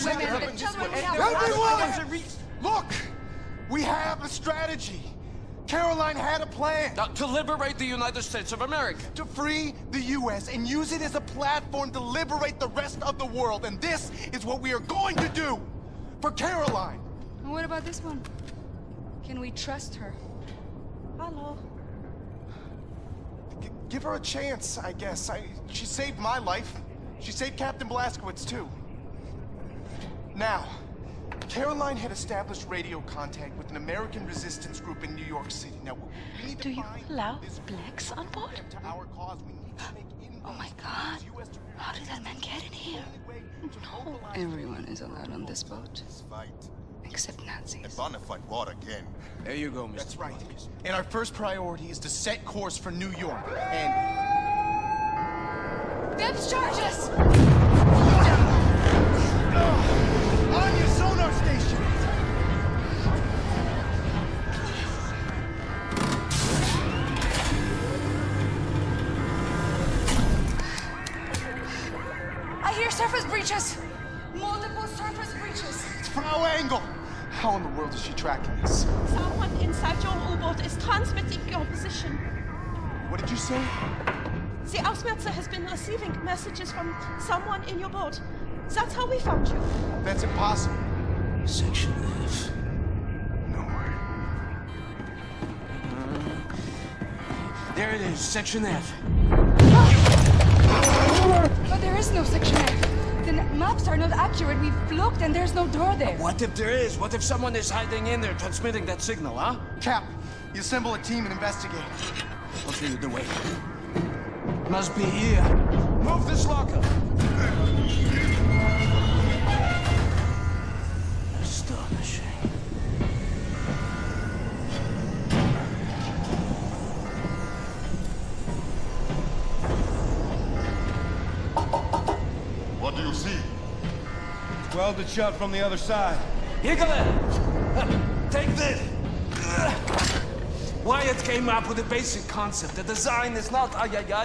women, the children without Everyone! Look! We have a strategy. Caroline had a plan. To liberate the United States of America. To free the U.S. and use it as a platform to liberate the rest of the world. And this is what we are going to do for Caroline. And what about this one? Can we trust her? Hello. Give her a chance, I guess. She saved my life. She saved Captain Blazkowicz, too. Now, Caroline had established radio contact with an American resistance group in New York City. Now, we need to Do you find allow this blacks on board? to our cause. We need to make inroads. Oh my God. How did that man get in here? No. Everyone is allowed on this boat, Fight. except Nazis. A bona fide war again. There you go, Mr. That's right. And our first priority is to set course for New York. And Depth charges! on your sonar station! I hear surface breaches! Multiple surface breaches! It's Frau Engel! How in the world is she tracking us? Someone inside your U-boat is transmitting your position. What did you say? The Ausmerzer has been receiving messages from someone in your boat. That's how we found you. That's impossible. Section F. No way. There it is, Section F. But there is no section F. The maps are not accurate. We've looked and there's no door there. What if there is? What if someone is hiding in there transmitting that signal, huh? Cap, you assemble a team and investigate. I'll show you the way. Must be here. Move this locker. Astonishing. What do you see? Welded shut from the other side. Higgle! Take this! Wyatt came up with a basic concept. The design is not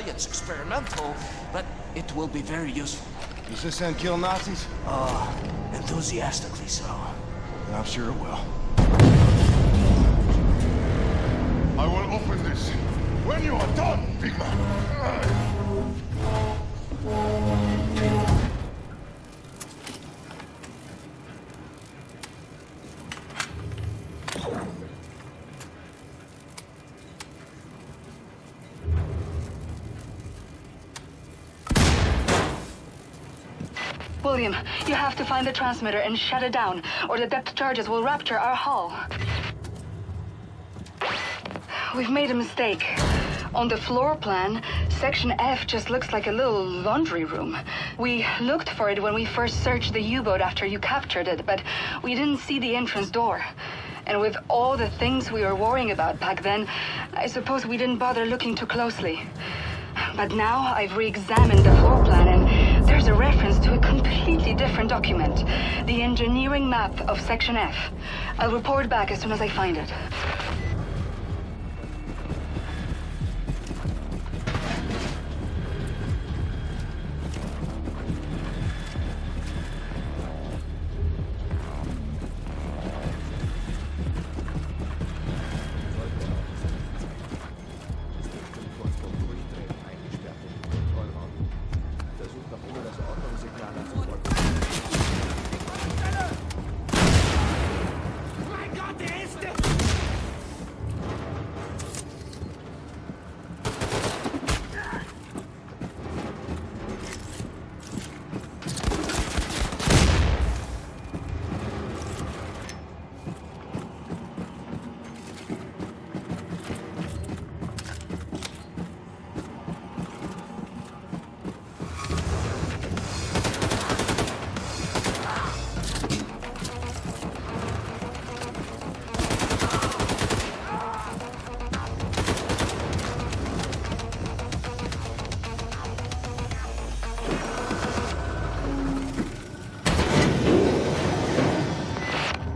it's experimental, but it will be very useful. Does this end kill Nazis? Enthusiastically so. I'm sure it will. I will open this when you are done, big man. William, you have to find the transmitter and shut it down, or the depth charges will rupture our hull. We've made a mistake. On the floor plan, Section F just looks like a little laundry room. We looked for it when we first searched the U-boat after you captured it, but we didn't see the entrance door. And with all the things we were worrying about back then, I suppose we didn't bother looking too closely. But now I've re-examined the floor plan and there's a reference to a completely different document. The engineering map of Section F. I'll report back as soon as I find it.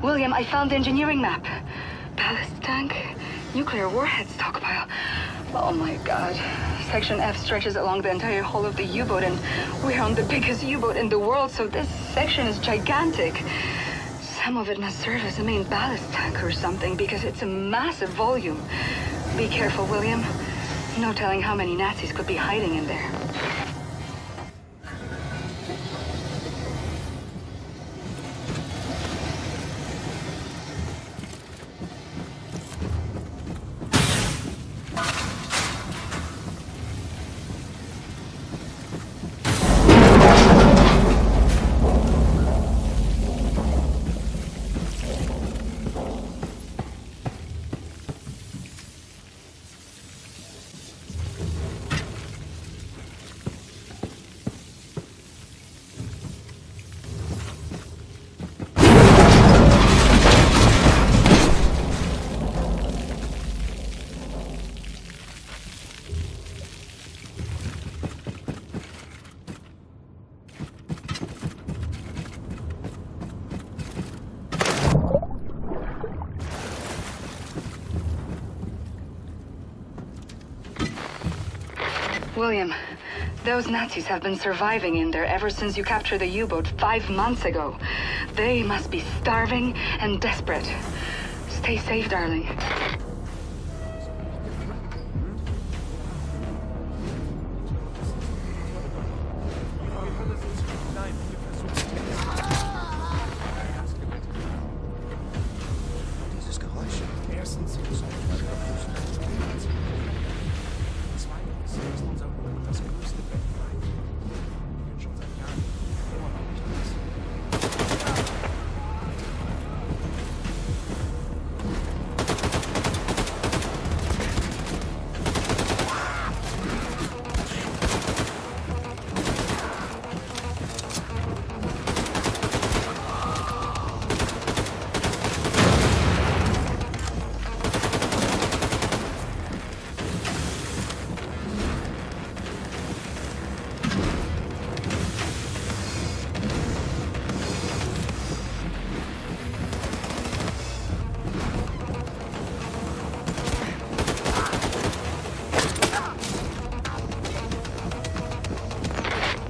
William, I found the engineering map. Ballast tank, nuclear warhead stockpile. Oh my God. Section F stretches along the entire hull of the U-boat, and we're on the biggest U-boat in the world, so this section is gigantic. Some of it must serve as a main ballast tank or something, because it's a massive volume. Be careful, William. No telling how many Nazis could be hiding in there. William, those Nazis have been surviving in there ever since you captured the U-boat 5 months ago. They must be starving and desperate. Stay safe, darling.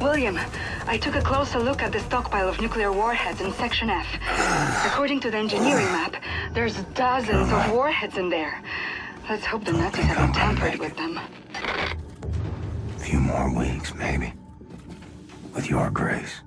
William, I took a closer look at the stockpile of nuclear warheads in Section F. According to the engineering map, there's dozens of warheads in there. Let's hope the Nazis haven't tampered with them. A few more weeks, maybe. With your grace.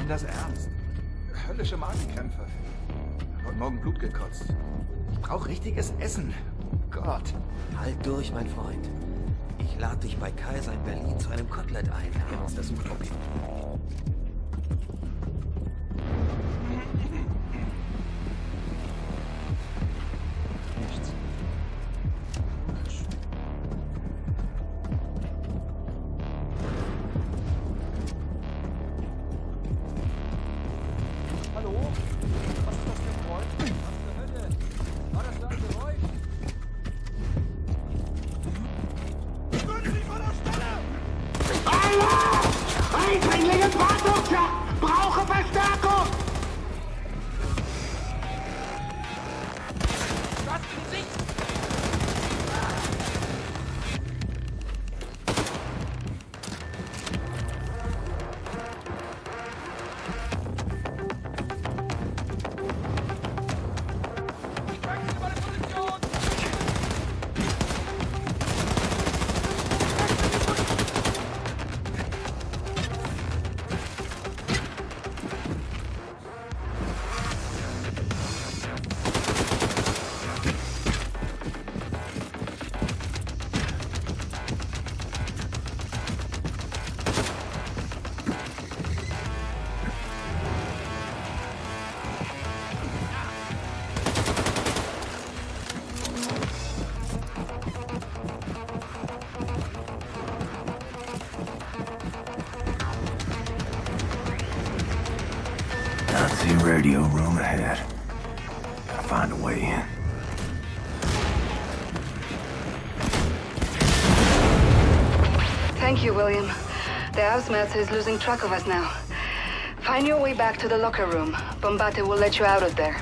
Das ernst. Höllische Magenkrämpfe. Heute Morgen Blut gekotzt. Ich brauche richtiges Essen. Gott. Halt durch, mein Freund. Ich lade dich bei Kaiser in Berlin zu einem Kotelett ein, wenn uns das Suchtrupp gibt. Nichts. Radio room ahead. find a way in. Thank you, William. The Hausmetzer is losing track of us now. Find your way back to the locker room. Bombate will let you out of there.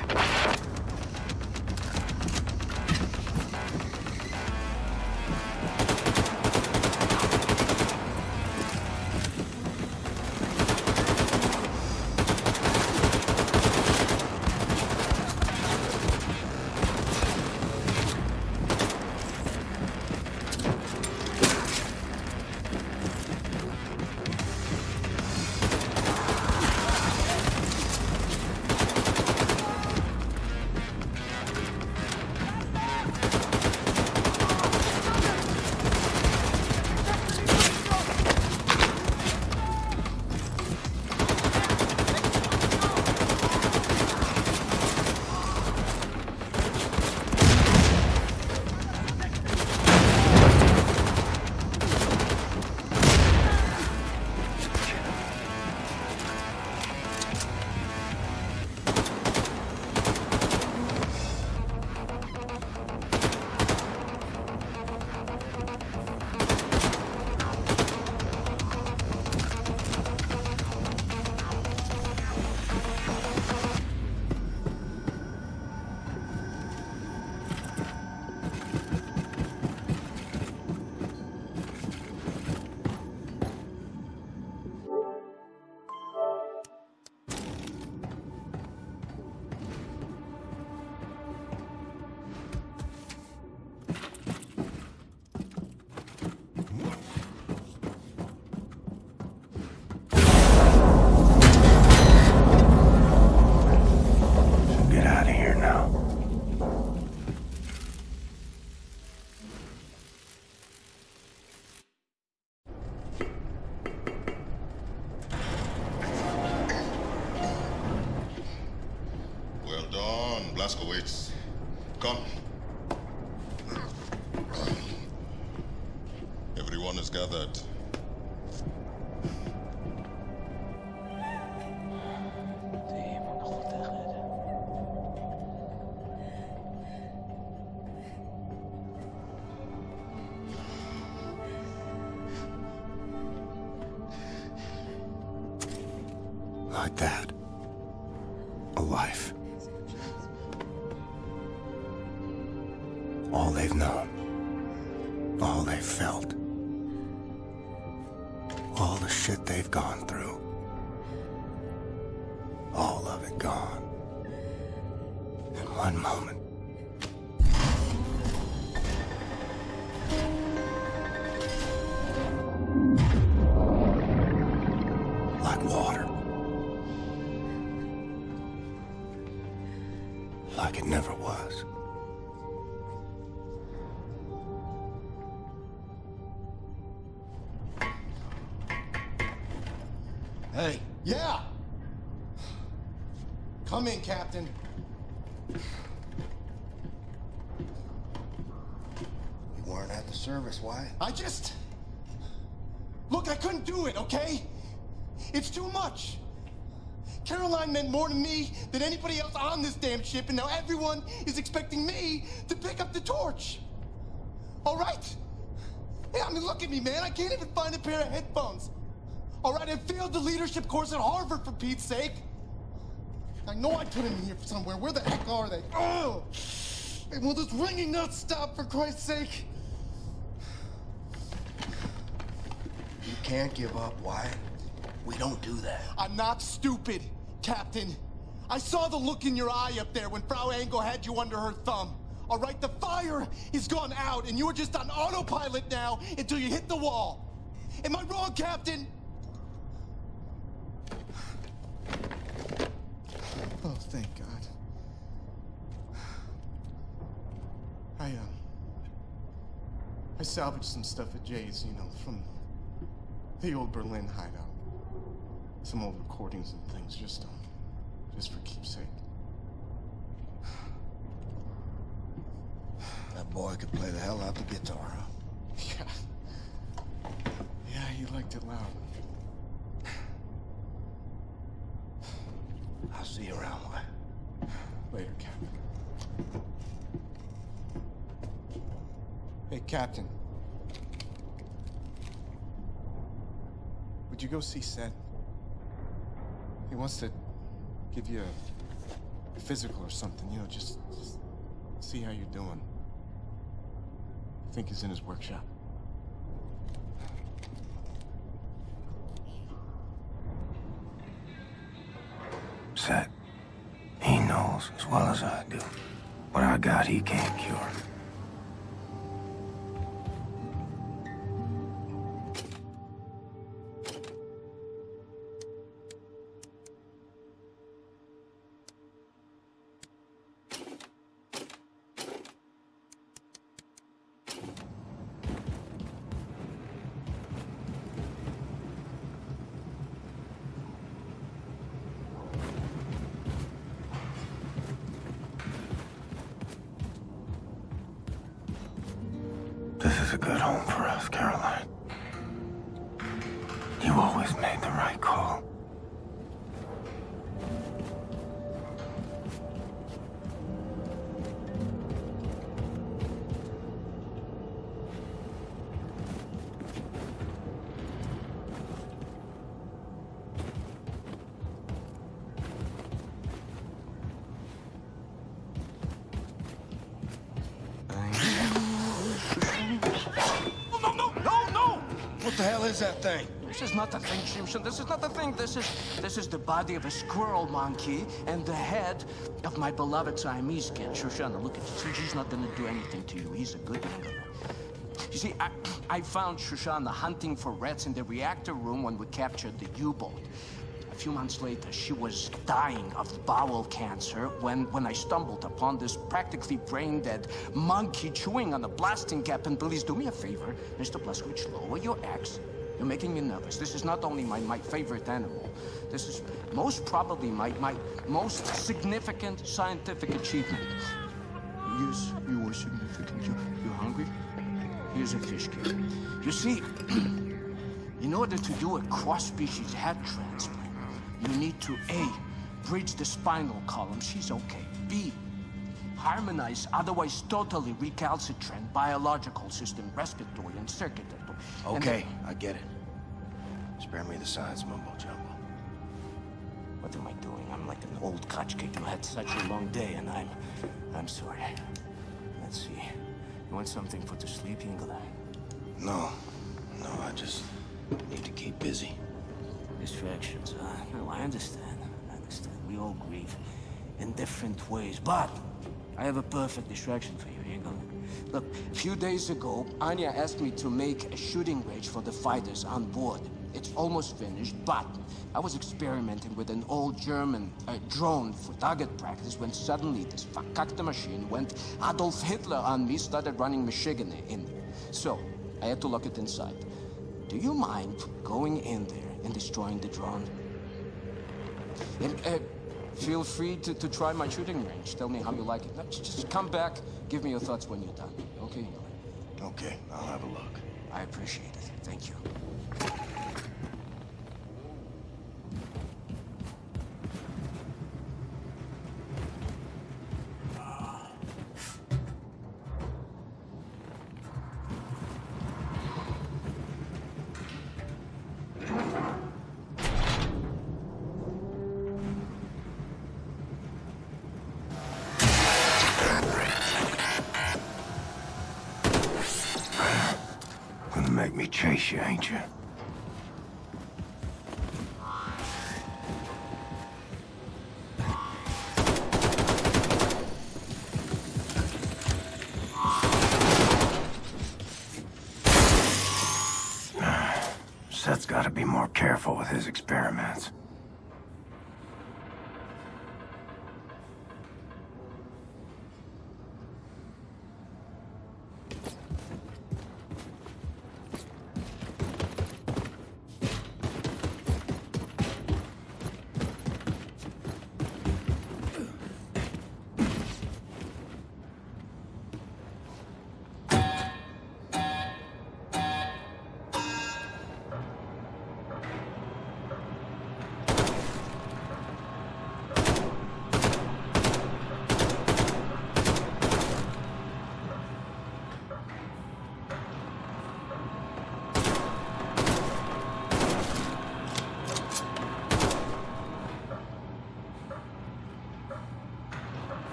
Blazkowicz, come. Everyone is gathered. Like that. A life. All they've known. All they've felt. All the shit they've gone through. All of it gone. In one moment. Like water. Like it never was. Hey. Yeah! Come in, Captain. You weren't at the service, why? Look, I couldn't do it, okay? It's too much. Caroline meant more to me than anybody else on this damn ship, and now everyone is expecting me to pick up the torch. All right? Yeah, I mean, look at me, man. I can't even find a pair of headphones. All right, I failed the leadership course at Harvard, for Pete's sake. I know I put them in here somewhere. Where the heck are they? Oh! And will this ringing not stop, for Christ's sake? You can't give up, Wyatt. We don't do that. I'm not stupid, Captain. I saw the look in your eye up there when Frau Engel had you under her thumb. All right, the fire is gone out, and you're just on autopilot now until you hit the wall. Am I wrong, Captain? Oh, thank God. I salvaged some stuff at Jay's, you know, from the old Berlin hideout. Some old recordings and things, just for keepsake. That boy could play the hell out the guitar, huh? Yeah, he liked it loud. I'll see you around, Wyatt. Later, Captain. Captain. Would you go see Seth? He wants to give you a physical or something, you know, just see how you're doing. I think he's in his workshop. Seth, he knows as well as I do. What I got, he can't cure. This is a good home for us, Caroline. You always made the right call. What the hell is that thing? This is not the thing, Shimshon. This is not the thing. This is the body of a squirrel monkey and the head of my beloved Siamese kid. Shoshana, look at you. He's not gonna do anything to you. He's a good man. You see, I found Shoshana hunting for rats in the reactor room when we captured the U-boat. A few months later, she was dying of bowel cancer when I stumbled upon this practically brain-dead monkey chewing on a blasting cap. And please do me a favor, Mr. Blazkowicz, lower your axe. You're making me nervous. This is not only my favorite animal. This is most probably my most significant scientific achievement. Yes, you are significant. You're hungry? Here's a fish cake. You see, in order to do a cross-species head transplant, you need to A, bridge the spinal column. She's okay. B, harmonize otherwise totally recalcitrant biological system, respiratory and circulatory. Okay, I get it. Spare me the science mumbo-jumbo. What am I doing? I'm like an old kachka. You had such a long day, and I'm sorry. Let's see. You want something for the sleep, Engel? No, I just need to keep busy. Distractions, huh? No, I understand. We all grieve in different ways, but I have a perfect distraction for you, Engel. Look, a few days ago, Anya asked me to make a shooting range for the fighters on board. It's almost finished, but I was experimenting with an old German drone for target practice when suddenly this verkackte machine went Adolf Hitler on me, started running Michigan in there. So, I had to lock it inside. Do you mind going in there and destroying the drone? And, feel free to try my shooting range. Tell me how you like it. No, just come back, give me your thoughts when you're done. Okay? Okay, I'll have a look. I appreciate it. Thank you. Make me chase you, ain't you? Seth's got to be more careful with his experiments.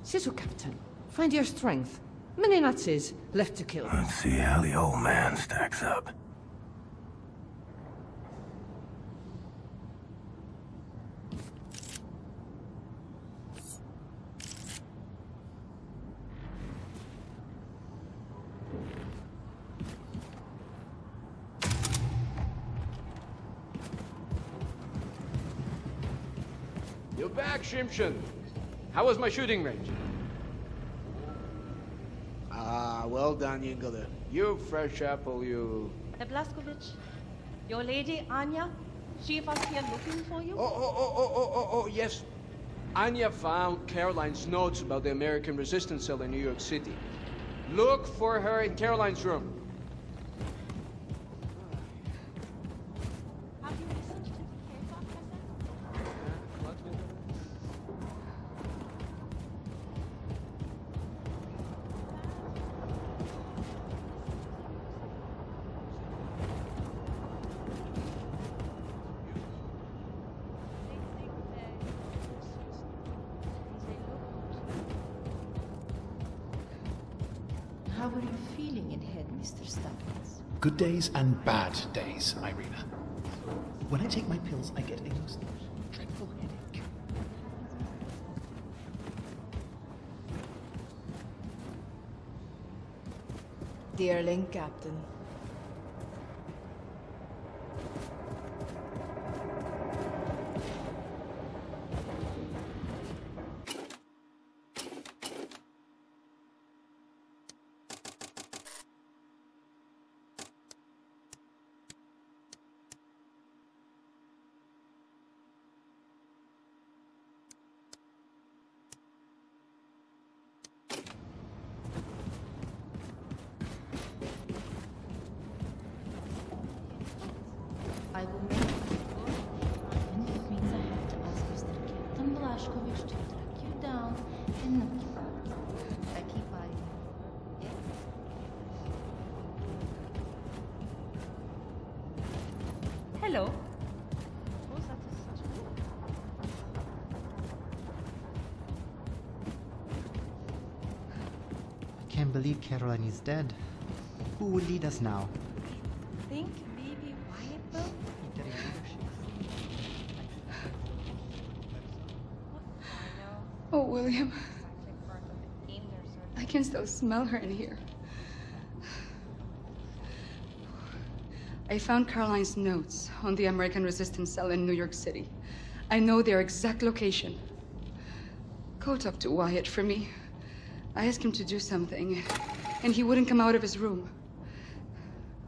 Sister Captain, find your strength. Many Nazis left to kill. Let's see how the old man stacks up. You're back, Shimshon. How was my shooting range? Ah, well done, Engel. You fresh apple, you... Herr Blazkowicz, your lady, Anya, she was here looking for you? Oh, yes. Anya found Caroline's notes about the American resistance cell in New York City. Look for her in Caroline's room. Have you researched the case of How are you feeling in head, Mr. Stubbins? Good days and bad days, Irina. When I take my pills, I get a most dreadful headache. Dearling Captain. I will make it good, even if it means I have to ask Mr. Captain Blazkowicz to track you down and knock you out. I keep eyeing you. Yes? Hello. I can't believe Caroline is dead. Who will lead us now? Think maybe Wyatt will? Oh, William. I can still smell her in here. I found Caroline's notes on the American resistance cell in New York City. I know their exact location. Go talk to Wyatt for me. I asked him to do something, and he wouldn't come out of his room.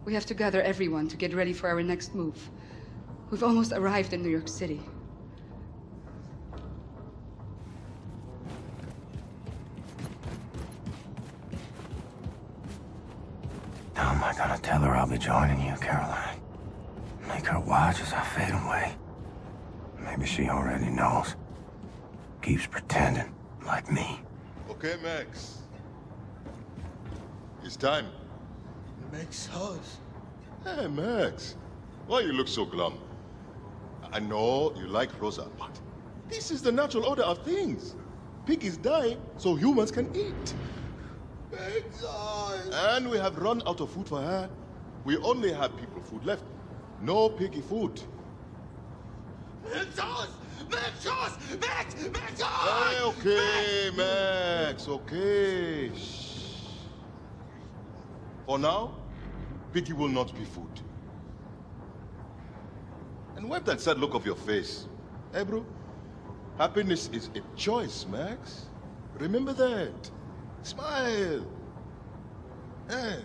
We have to gather everyone to get ready for our next move. We've almost arrived in New York City. How am I gonna tell her I'll be joining you, Caroline? Make her watch as I fade away. Maybe she already knows. Keeps pretending, like me. Okay, Max. It's time. Max Hus. Hey, Max. Why you look so glum? I know you like Rosa, but this is the natural order of things. Piggies die so humans can eat. Max Hus. And we have run out of food for her. We only have people food left. No piggy food. Max Hus! Max Hus! Max Hus! Hey, okay, Max, okay. Shh. For now, piggy will not be food. And wipe that sad look off your face. Hey, bro. Happiness is a choice, Max. Remember that. Smile. Hey.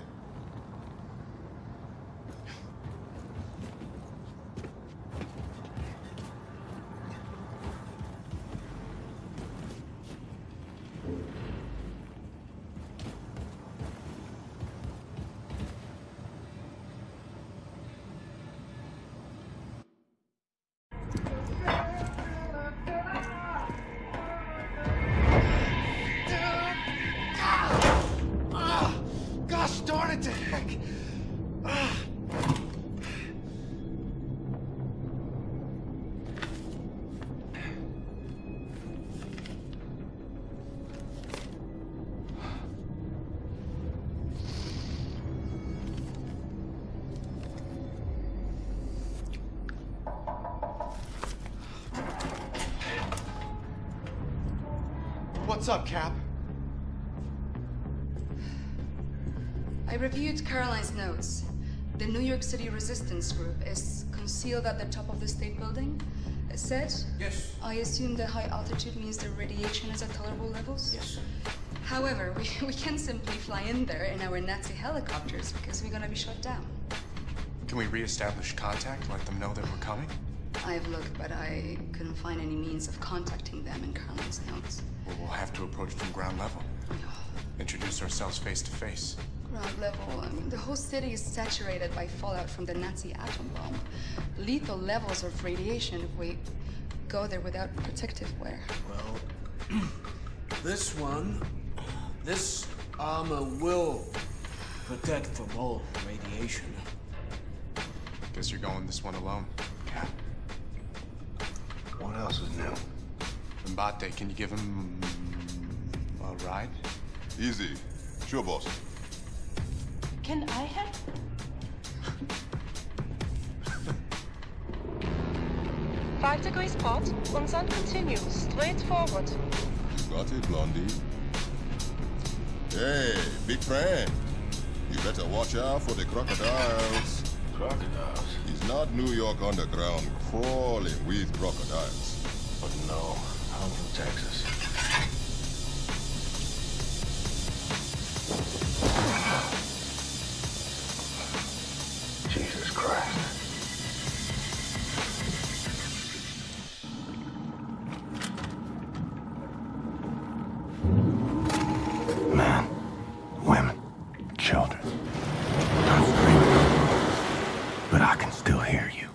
Gosh darn it to heck! What's up, Cap? I reviewed Caroline's notes. The New York City resistance group is concealed at the top of the state building. Said? Yes. I assume the high altitude means the radiation is at tolerable levels? Yes. However, we can't simply fly in there in our Nazi helicopters because we're gonna be shot down. Can we re-establish contact, let them know that we're coming? I've looked, but I couldn't find any means of contacting them in Caroline's notes. Well, we'll have to approach from ground level. Introduce ourselves face to face. Ground level, I mean, the whole city is saturated by fallout from the Nazi atom bomb. Lethal levels of radiation if we go there without protective wear. Well, this armor will protect from all radiation. Guess you're going this one alone. Yeah. What else is new? Mbate, can you give him a ride? Easy. Sure, boss. Can I help? Five degrees port, and then continue straight forward. Got it, Blondie. Hey, big friend. You better watch out for the crocodiles. Crocodiles? It's not New York underground crawling with crocodiles. But no, I'm from Texas. Jesus Christ. Men, women, children. I'm screaming, but I can still hear you.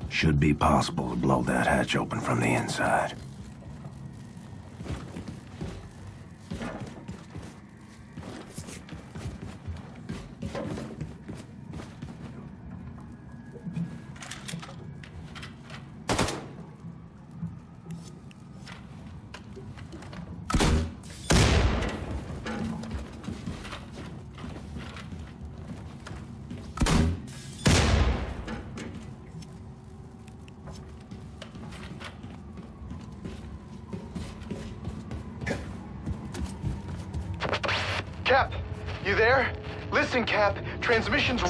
Should be possible to blow that hatch open from the inside. Cap, you there? Listen, Cap, transmission's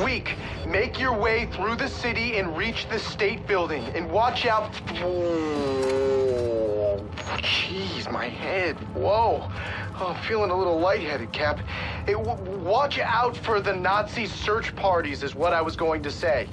weak. Make your way through the city and reach the state building. And watch out. Oh, jeez, my head. Whoa. Oh, I'm feeling a little lightheaded, Cap. Watch out for the Nazi search parties, is what I was going to say.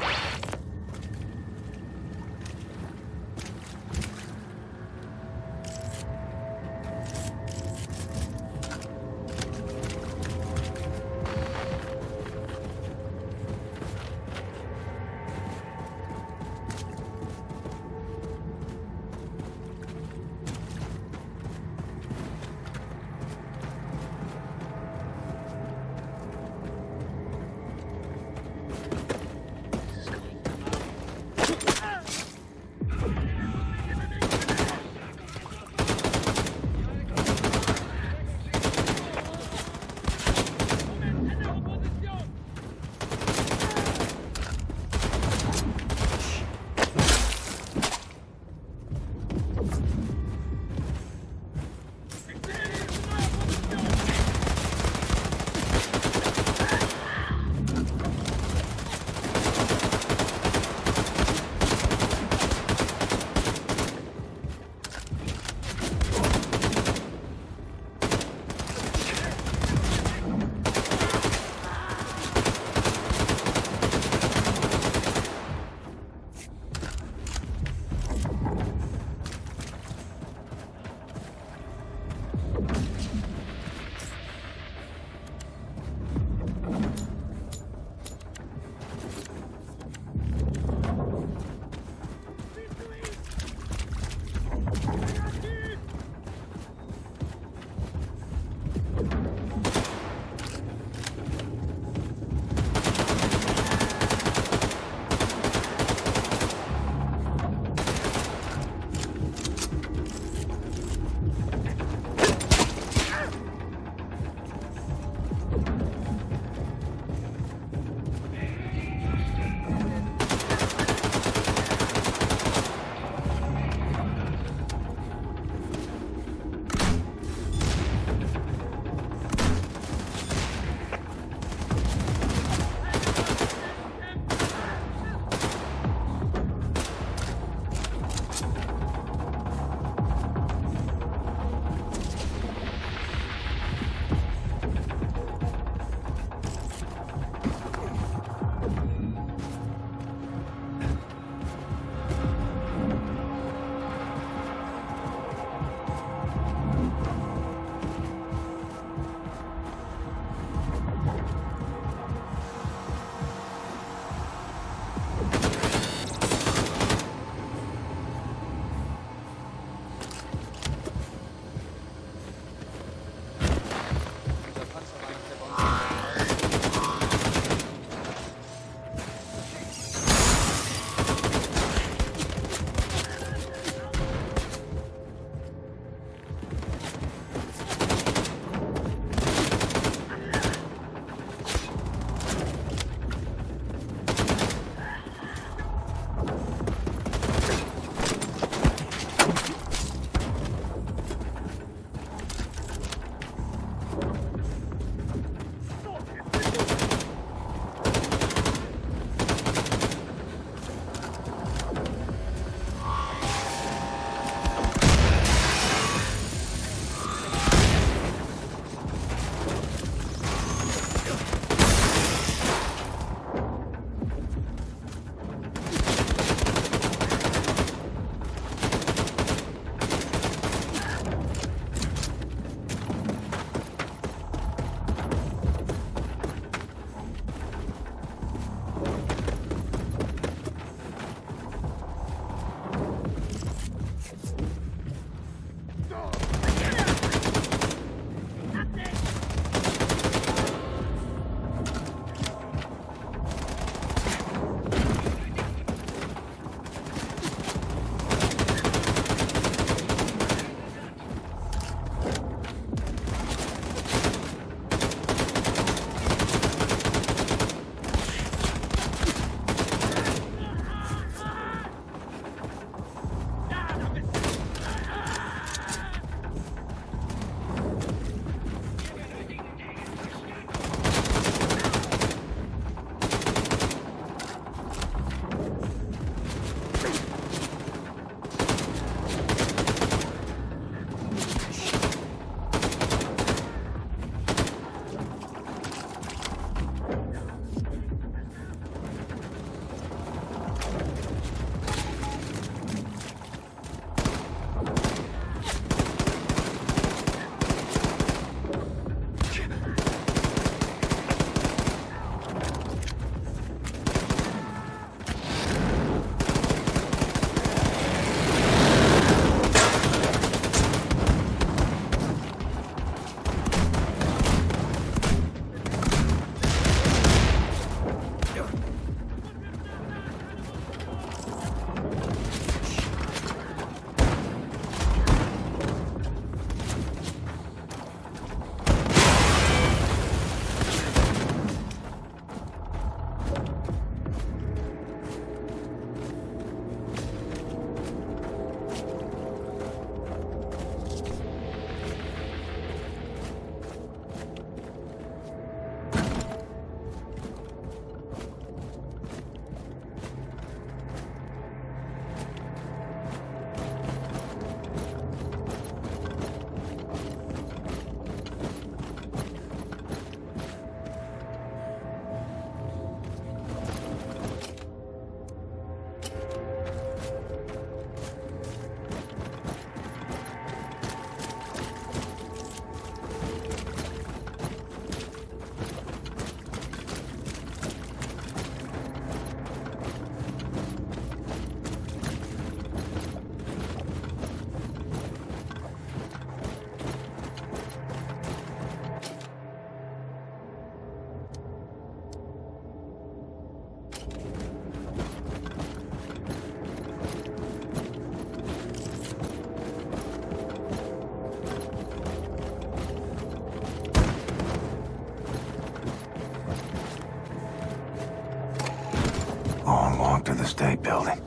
Long walk to the state building.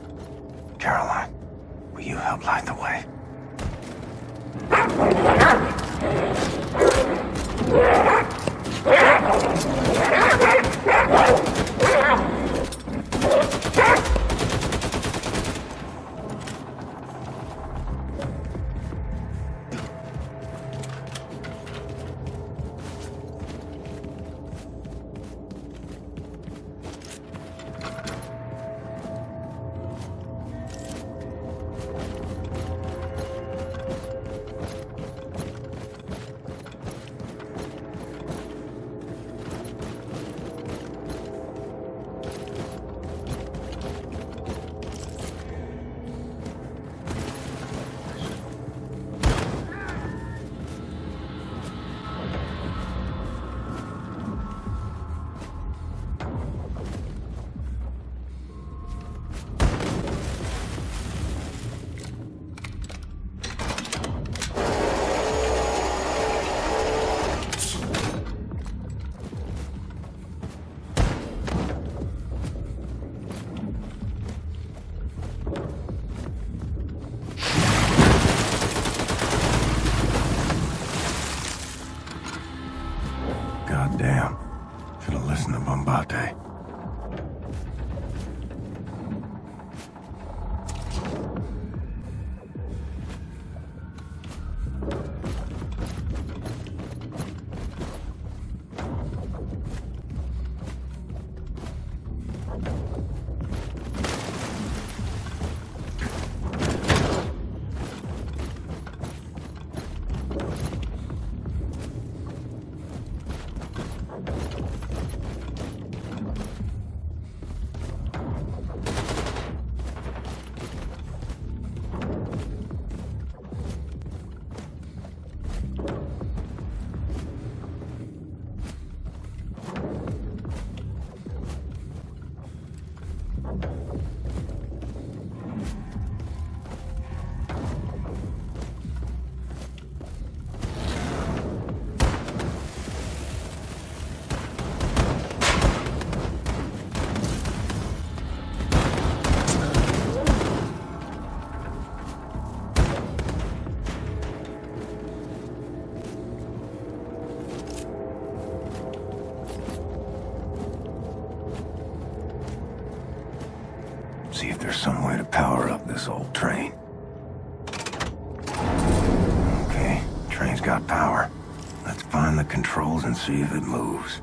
Caroline, will you help light the way? Goddamn. Should have listened to Bombate. See if there's some way to power up this old train. Okay, train's got power. Let's find the controls and see if it moves.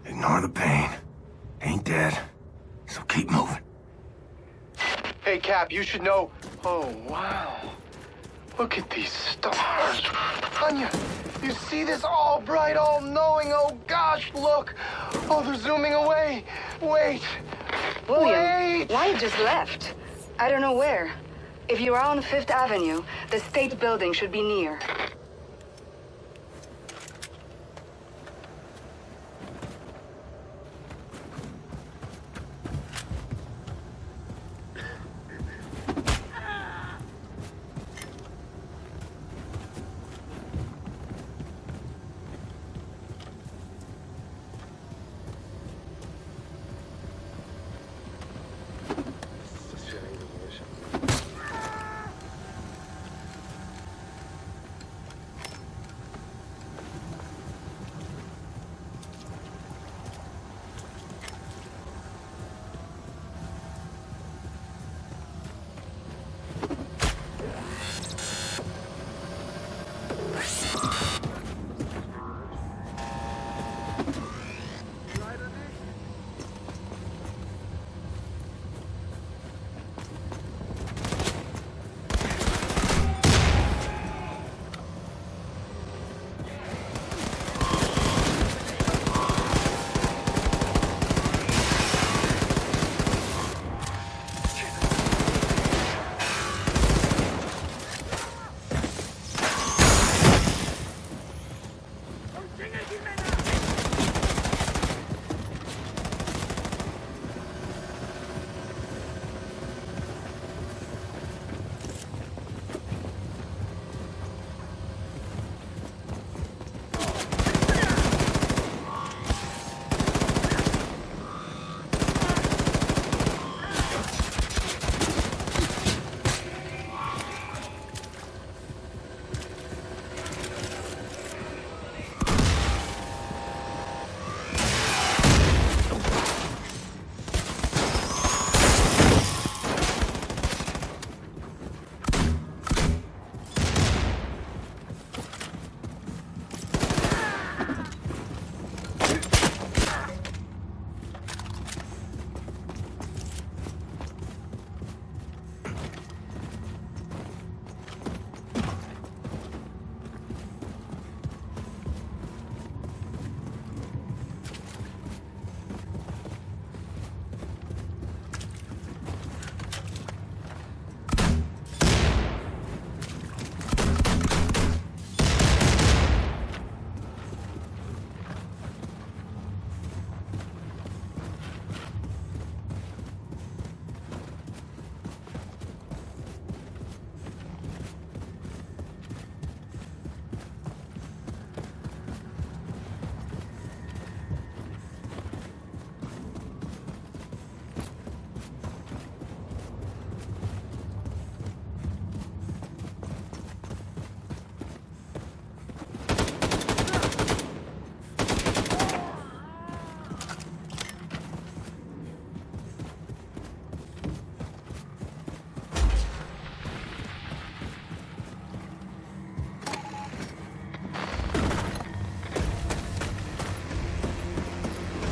Ignore the pain. Ain't dead, so keep moving. Hey, Cap, you should know. Oh, wow. Look at these stars. Anya, you see this? All bright, all knowing. Oh, gosh, look. Oh, they're zooming away. Wait. William, Wait. why you just left? I don't know where. If you are on 5th Avenue, the State Building should be near.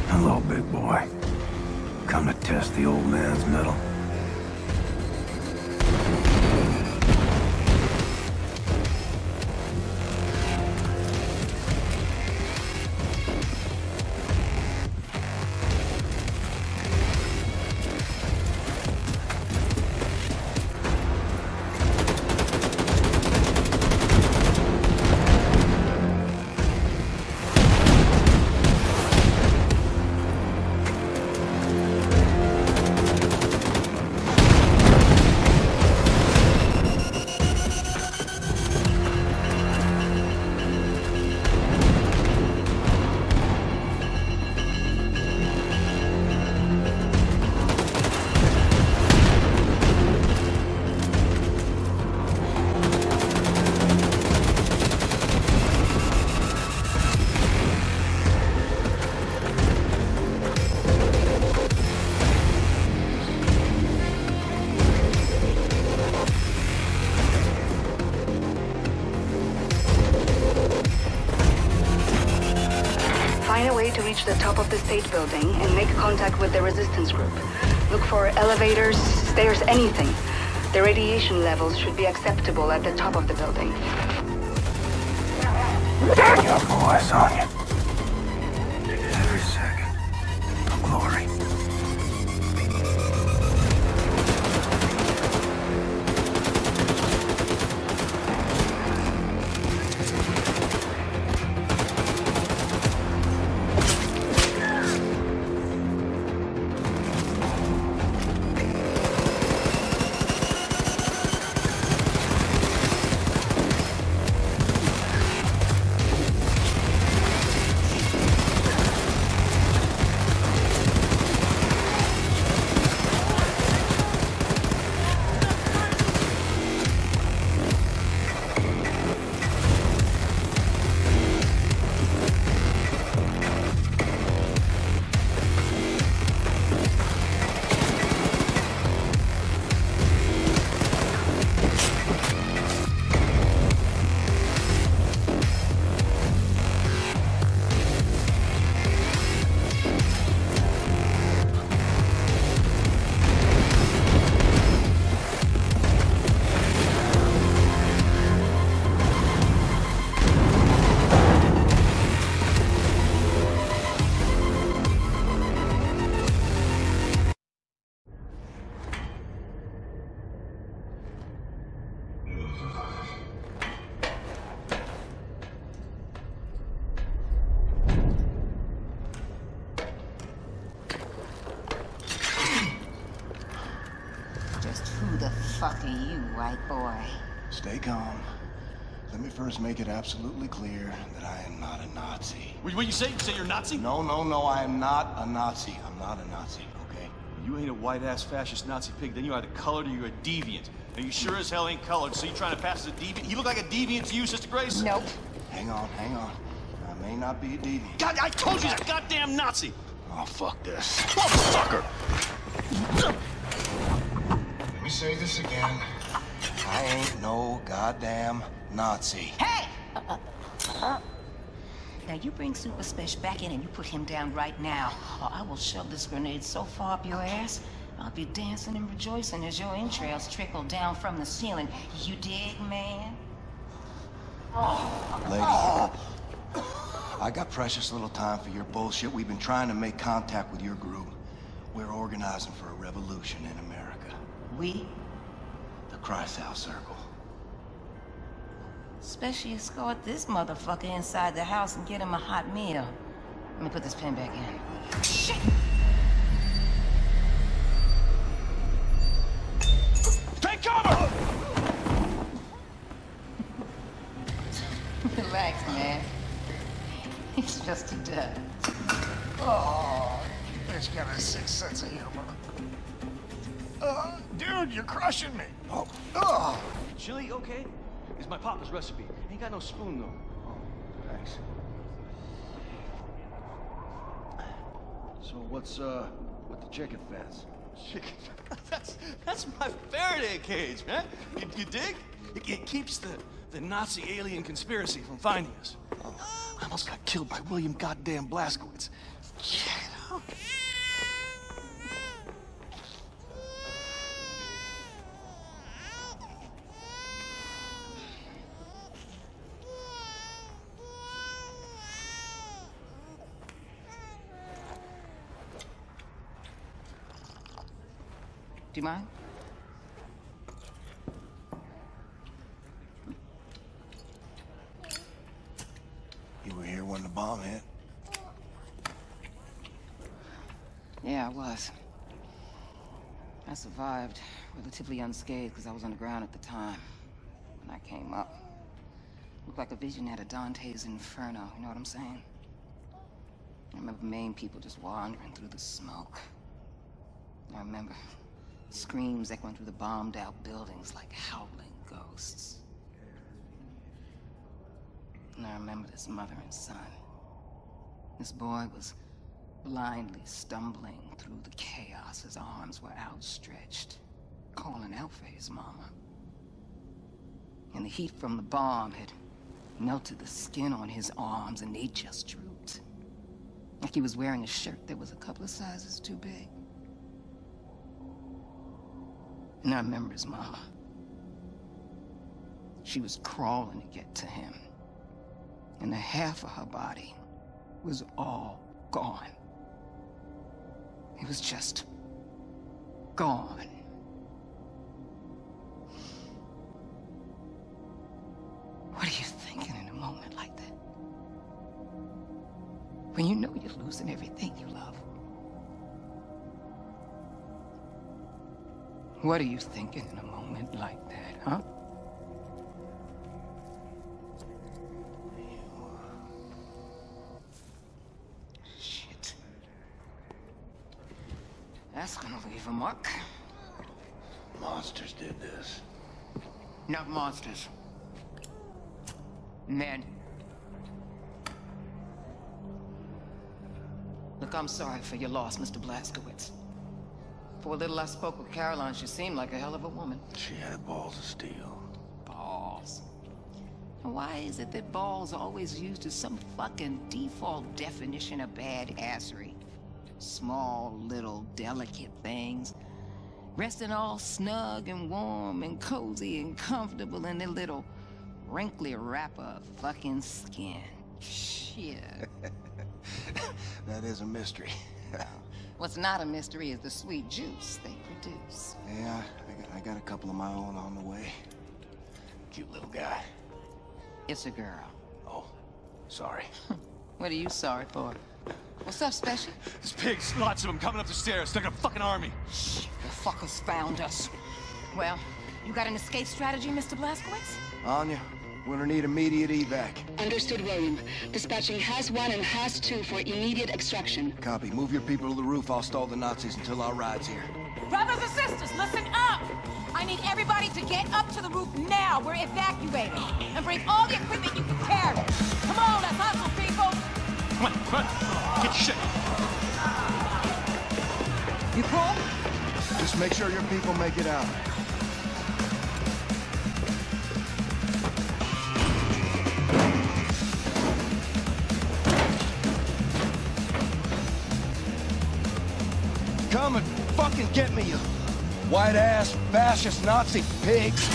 Hello, big boy. Come to test the old man's mettle? Find a way to reach the top of the State Building and make contact with the resistance group. Look for elevators, stairs, anything. The radiation levels should be acceptable at the top of the building. Your voice on you. Every second of glory. Fuck are you, white boy? Stay calm. Let me first make it absolutely clear that I am not a Nazi. What you say? You say you're a Nazi? No, I am not a Nazi. I'm not a Nazi, okay? You ain't a white-ass fascist Nazi pig, then you're either colored or you're a deviant. And you sure as hell ain't colored, so you trying to pass as a deviant? He look like a deviant to you, Sister Grace? Nope. Hang on. I may not be a deviant. God, I told you he's a goddamn Nazi! Oh, fuck this. Motherfucker! Let me say this again. I ain't no goddamn Nazi. Hey! Now you bring Super Special back in and you put him down right now, or I will shove this grenade so far up your ass, I'll be dancing and rejoicing as your entrails trickle down from the ceiling. You dig, man? Lady, I got precious little time for your bullshit. We've been trying to make contact with your group. We're organizing for a revolution in America. We? The Kreisau Circle. Especially escort this motherfucker inside the house and get him a hot meal. Let me put this pen back in. Shit! Take cover! Relax, man. It's just a duck. Oh, you bitch got a sick sense of humor. Dude, you're crushing me. Oh. Chili, okay? It's my papa's recipe. Ain't got no spoon, though. Oh, thanks. So what's with the chicken fence? Chicken that's my Faraday cage, man. You dig? It keeps the Nazi alien conspiracy from finding us. I almost got killed by William goddamn Blazkowicz. Yeah. Do you mind? You were here when the bomb hit? Yeah, I was. I survived, relatively unscathed, because I was underground at the time. When I came up, looked like a vision out of Dante's Inferno, you know what I'm saying? I remember Maine people just wandering through the smoke. I remember screams echoing through the bombed-out buildings like howling ghosts. And I remember this mother and son. This boy was blindly stumbling through the chaos. His arms were outstretched, calling out for his mama. And the heat from the bomb had melted the skin on his arms, and they just drooped. Like he was wearing a shirt that was a couple of sizes too big. And I remember his mama. She was crawling to get to him. And the half of her body was all gone. It was just gone. What are you thinking in a moment like that? When you know you're losing everything you love. What are you thinking in a moment like that, huh? Shit. That's gonna leave a mark. Monsters did this. Not monsters. Men. Look, I'm sorry for your loss, Mr. Blazkowicz. For a little I spoke with Caroline, she seemed like a hell of a woman. She had balls of steel. Balls. And why is it that balls are always used as some fucking default definition of badassery? Small, little, delicate things. Resting all snug and warm and cozy and comfortable in their little wrinkly wrapper of fucking skin. Shit. That is a mystery. What's not a mystery is the sweet juice they produce. Yeah, I got a couple of my own on the way. Cute little guy. It's a girl. Oh, sorry. What are you sorry for? What's up, Special? There's pigs, lots of them coming up the stairs. They're like a fucking army. Shh, the fuckers found us. Well, you got an escape strategy, Mr. Blazkowicz? Anya, we're gonna need immediate evac. Understood, William. Dispatching Has 1 and Has 2 for immediate extraction. Copy. Move your people to the roof. I'll stall the Nazis until our ride's here. Brothers and sisters, listen up! I need everybody to get up to the roof now. We're evacuating. And bring all the equipment you can carry. Come on, let's hustle, people! Come on, get your shit. You cool? Just make sure your people make it out. Come and fucking get me, you white-ass, fascist, Nazi pigs!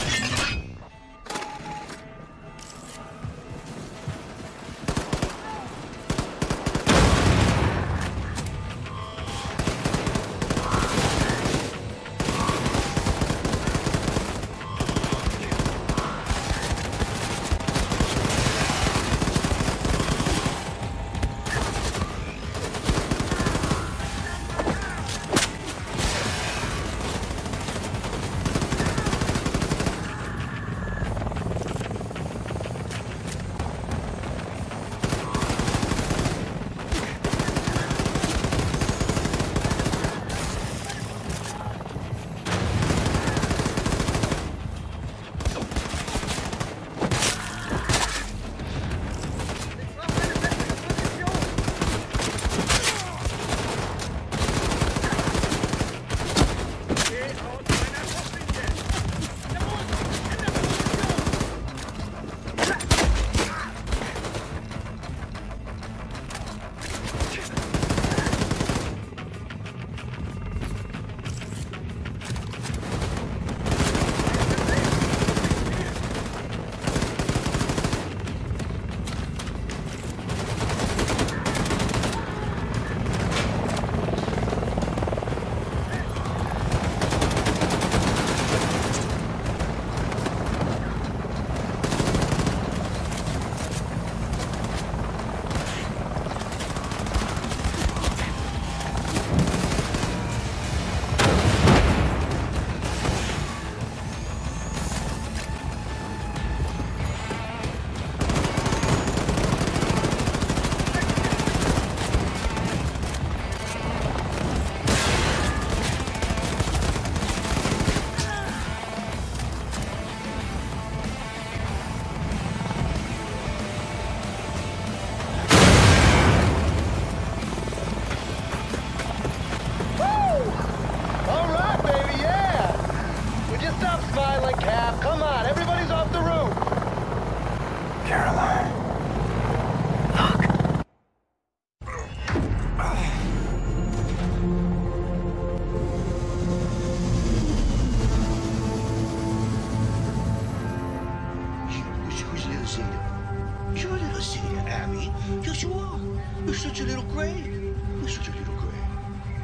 great.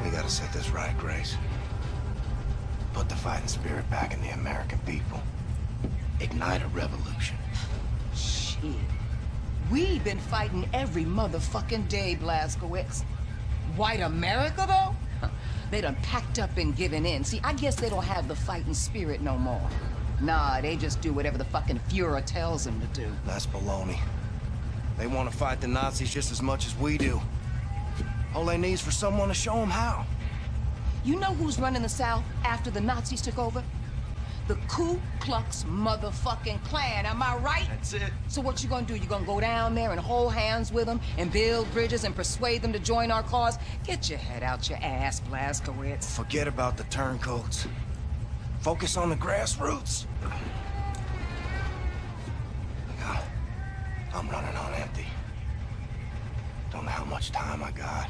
We gotta set this right, Grace. Put the fighting spirit back in the American people. Ignite a revolution. Shit. We've been fighting every motherfucking day, Blazkowicz. White America, though? They done packed up and given in. See, I guess they don't have the fighting spirit no more. Nah, they just do whatever the fucking Fuhrer tells them to do. That's baloney. They want to fight the Nazis just as much as we do. All they need is for someone to show them how. You know who's running the South after the Nazis took over? The Ku Klux motherfucking Klan, am I right? That's it. So what you gonna do? You gonna go down there and hold hands with them and build bridges and persuade them to join our cause? Get your head out your ass, Blazkowicz. Forget about the turncoats. Focus on the grassroots. God, I'm running on empty. Don't know how much time I got.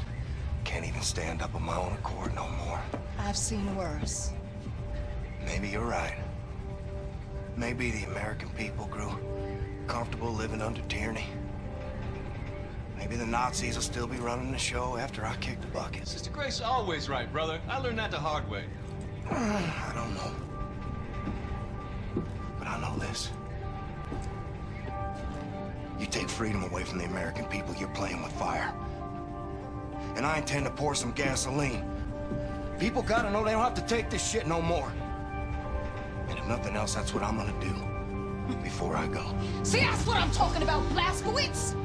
Can't even stand up on my own accord no more. I've seen worse. Maybe you're right. Maybe the American people grew comfortable living under tyranny. Maybe the Nazis will still be running the show after I kick the bucket. Sister Grace always right, brother. I learned that the hard way. I don't know. But I know this. You take freedom away from the American people, you're playing with fire. And I intend to pour some gasoline. People gotta know they don't have to take this shit no more. And if nothing else, that's what I'm gonna do before I go. See, that's what I'm talking about, Blazkowicz!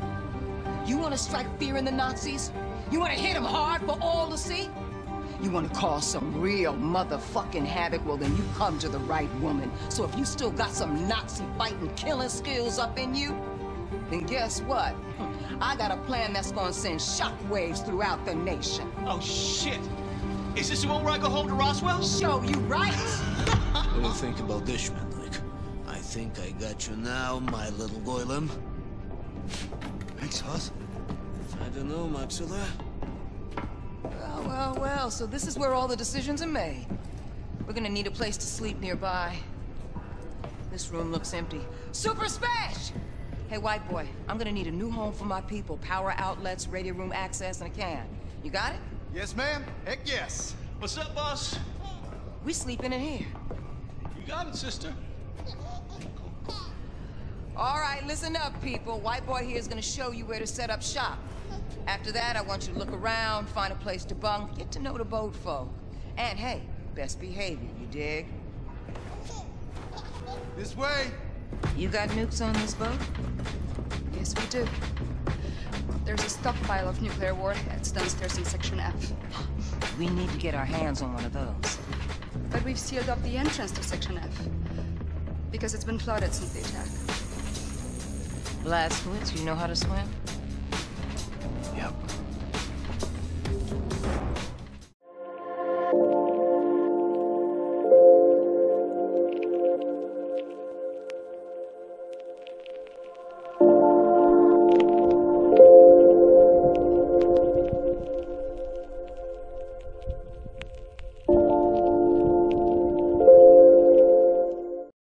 You wanna strike fear in the Nazis? You wanna hit them hard for all to see? You wanna cause some real motherfucking havoc? Well, then you come to the right woman. So if you still got some Nazi fighting, killing skills up in you, then guess what? I got a plan that's gonna send shockwaves throughout the nation. Oh, shit! Is this the one where I go home to Roswell? Show you right! What do you think about this, Schmidlik? I think I got you now, my little Goylem. Thanks, Hoss. I don't know, Maxilla. Well, so this is where all the decisions are made. We're gonna need a place to sleep nearby. This room looks empty. Super Smash! Hey, white boy, I'm gonna need a new home for my people. Power outlets, radio room access, and a can. You got it? Yes, ma'am. Heck yes. What's up, boss? We sleeping in here. You got it, sister. All right, listen up, people. White boy here is gonna show you where to set up shop. After that, I want you to look around, find a place to bunk, get to know the boat folk. And hey, best behavior, you dig? This way. You got nukes on this boat? Yes, we do. There's a stockpile of nuclear warheads downstairs in Section F. We need to get our hands on one of those. But we've sealed up the entrance to Section F. Because it's been flooded since the attack. Blazkowicz, you know how to swim?